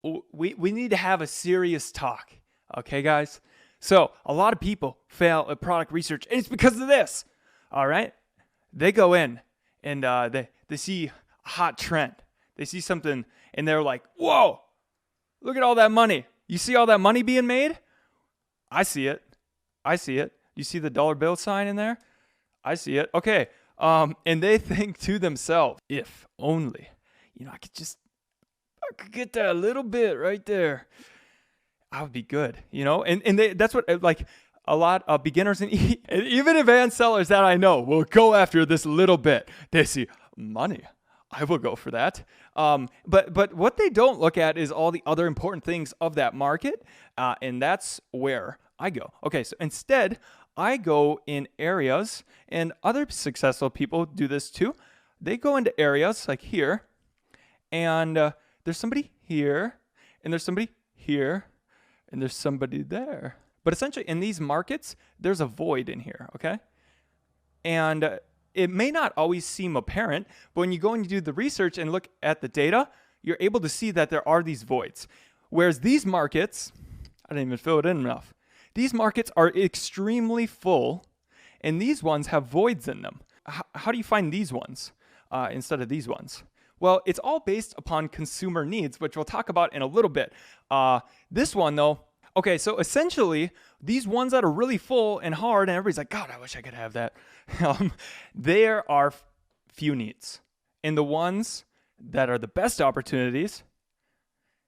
we need to have a serious talk. Okay, guys? So a lot of people fail at product research, and it's because of this. All right? They go in and they see a hot trend. They see something and they're like, whoa, look at all that money. You see all that money being made? I see it. I see it. You see the dollar bill sign in there? I see it. Okay. And they think to themselves, if only, I could get that a little bit right there, I would be good, and that's what, like, a lot of beginners and even advanced sellers that I know will go after this little bit. They see money. I will go for that. But what they don't look at is all the other important things of that market. And that's where I go. Okay. So instead I go in areas, and other successful people do this too. They go into areas like here, and there's somebody here, and there's somebody here, and there's somebody there. But essentially in these markets, there's a void in here, okay? And it may not always seem apparent, but when you go and you do the research and look at the data, you're able to see that there are these voids. Whereas these markets, I didn't even fill it in enough. These markets are extremely full, and these ones have voids in them. How do you find these ones instead of these ones? Well, it's all based upon consumer needs, which we'll talk about in a little bit. This one, though, okay, so essentially, these ones that are really full and hard, and everybody's like, God, I wish I could have that. There are few needs. And the ones that are the best opportunities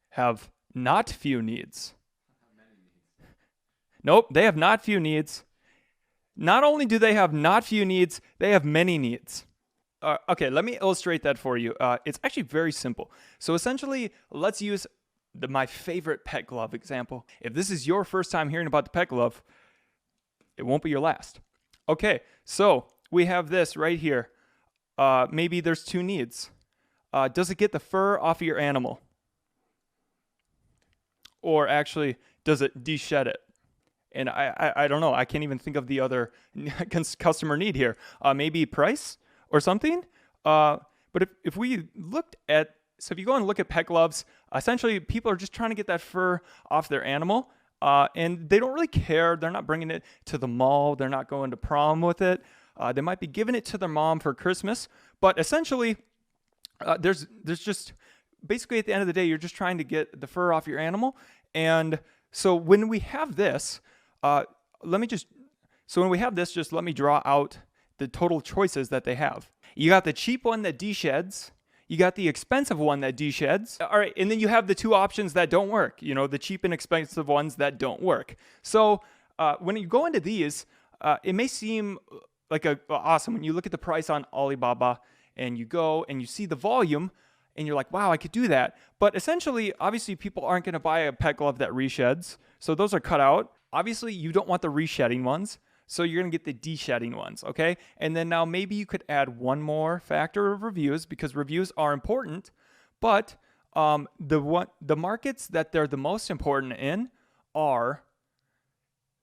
have not few needs. Nope, they have not few needs. Not only do they have not few needs, they have many needs. Okay, let me illustrate that for you. It's actually very simple. So essentially, let's use my favorite pet glove example. If this is your first time hearing about the pet glove, it won't be your last. Okay, so we have this right here. Maybe there's two needs. Does it get the fur off of your animal? Or actually, does it de-shed it? And I don't know. I can't even think of the other customer need here. Maybe price or something. But if we looked at, so if you go and look at pet gloves, essentially people are just trying to get that fur off their animal. And they don't really care. They're not bringing it to the mall. They're not going to prom with it. They might be giving it to their mom for Christmas. But essentially, there's just, basically at the end of the day, you're just trying to get the fur off your animal. And so when we have this, when we have this, just let me draw out the total choices that they have. You got the cheap one that de-sheds. You got the expensive one that de-sheds. All right, and then you have the two options that don't work. The cheap and expensive ones that don't work. So when you go into these, it may seem like awesome when you look at the price on Alibaba and you go and you see the volume and you're like, wow, I could do that. But essentially, obviously, people aren't going to buy a pet glove that resheds. So those are cut out. Obviously, you don't want the reshedding ones. So you're going to get the de-shedding ones, okay? And then now maybe you could add one more factor of reviews, because reviews are important. But the markets that they're the most important in are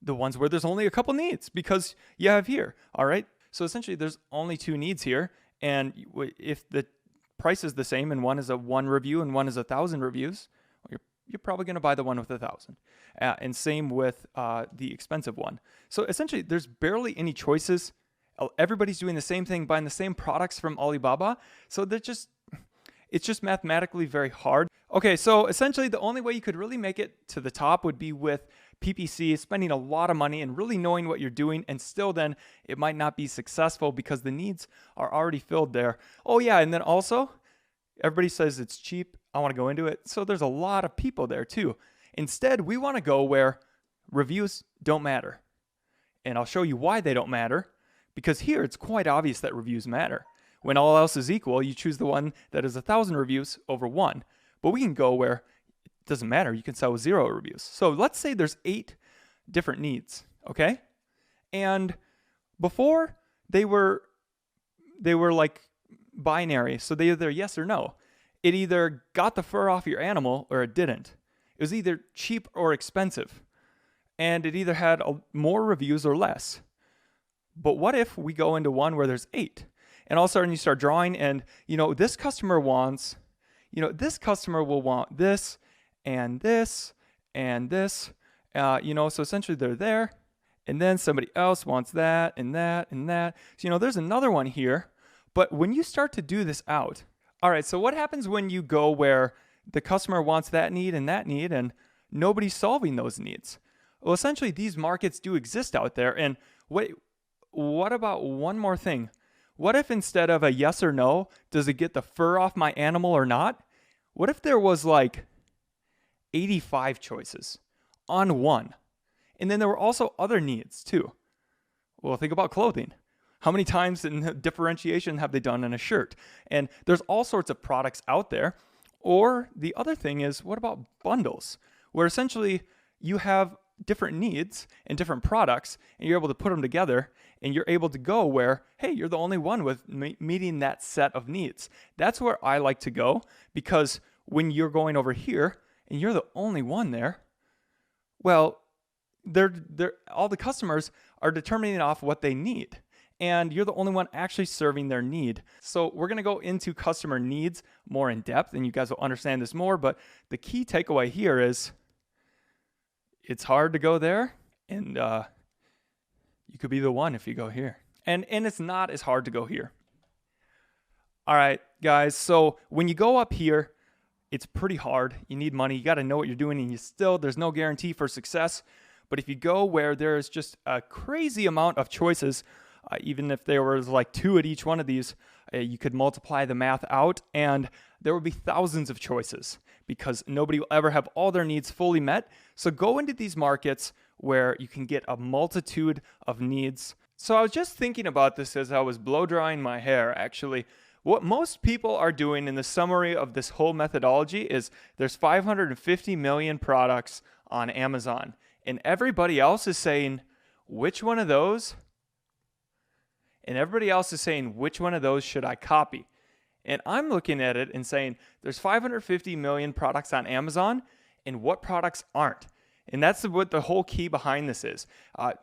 the ones where there's only a couple needs, because you have here, all right? So essentially, there's only two needs here. And if the price is the same and one is a 1 review and one is 1,000 reviews, you're probably going to buy the one with 1,000. And same with the expensive one. So essentially, there's barely any choices. Everybody's doing the same thing, buying the same products from Alibaba. So it's just mathematically very hard. Okay, so essentially, the only way you could really make it to the top would be with PPC, spending a lot of money and really knowing what you're doing. And still then, it might not be successful because the needs are already filled there. Oh yeah, and then also, everybody says it's cheap. I want to go into it. So there's a lot of people there too. Instead, we want to go where reviews don't matter. And I'll show you why they don't matter. Because here, it's quite obvious that reviews matter. When all else is equal, you choose the one that is 1,000 reviews over 1. But we can go where it doesn't matter. You can sell 0 reviews. So let's say there's 8 different needs, okay? And before, they were like binary. So they either yes or no. It either got the fur off your animal or it didn't. It was either cheap or expensive. And it either had more reviews or less. But what if we go into one where there's 8? And all of a sudden you start drawing and, this customer wants, this customer will want this. and this, and this. So essentially they're there. And then somebody else wants that, and that, and that. So, there's another one here. But when you start to do this out, all right, so what happens when you go where the customer wants that need, and nobody's solving those needs? Well, essentially, these markets do exist out there. And what about one more thing? What if instead of a yes or no, does it get the fur off my animal or not? What if there was like 85 choices on one? And then there were also other needs too. Well, think about clothing. How many times in differentiation have they done in a shirt? And there's all sorts of products out there. Or the other thing is, what about bundles? Where essentially you have different needs and different products, and you're able to put them together, and you're able to go where, hey, you're the only one with meeting that set of needs. That's where I like to go, because when you're going over here and you're the only one there, well, all the customers are determining off what they need, and you're the only one actually serving their need. So we're going to go into customer needs more in depth, and you guys will understand this more. But the key takeaway here is it's hard to go there, and you could be the one if you go here. And it's not as hard to go here. All right, guys. So when you go up here, it's pretty hard. You need money. You got to know what you're doing, and there's no guarantee for success. But if you go where there's just a crazy amount of choices, even if there was like 2 at each one of these, you could multiply the math out, and there would be thousands of choices, because nobody will ever have all their needs fully met. So go into these markets where you can get a multitude of needs. So I was just thinking about this as I was blow drying my hair, actually. What most people are doing in the summary of this whole methodology is there's 550 million products on Amazon, and everybody else is saying, which one of those? And everybody else is saying, which one of those should I copy? And I'm looking at it and saying, there's 550 million products on Amazon, and what products aren't? And that's what the whole key behind this is.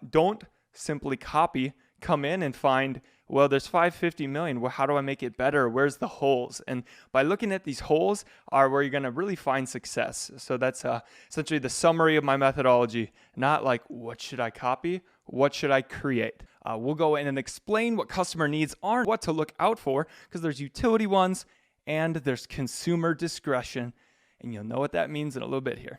Don't simply copy, come in and find, well, there's 550 million. Well, how do I make it better? Where's the holes? And by looking at these holes are where you're going to really find success. So that's essentially the summary of my methodology. Not like, what should I copy? What should I create? We'll go in and explain what customer needs are, what to look out for, because there's utility ones and there's consumer discretion. And you'll know what that means in a little bit here.